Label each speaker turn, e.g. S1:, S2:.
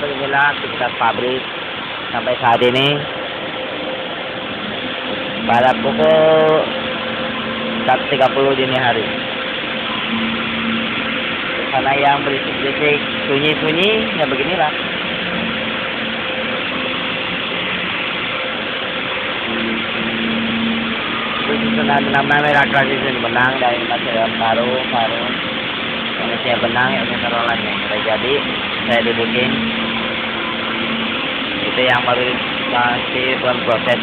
S1: beginilah aktivitas pabrik sampai saat ini. Pada pukul 1.30 dini hari. Sana yang berisik-berisik, sunyi-sunyi, ya beginilah. Senang merah klasik benang dari material paru. Ini saya benang, ini terolan yang sudah jadi, saya dudukin. Itu yang baru masih proses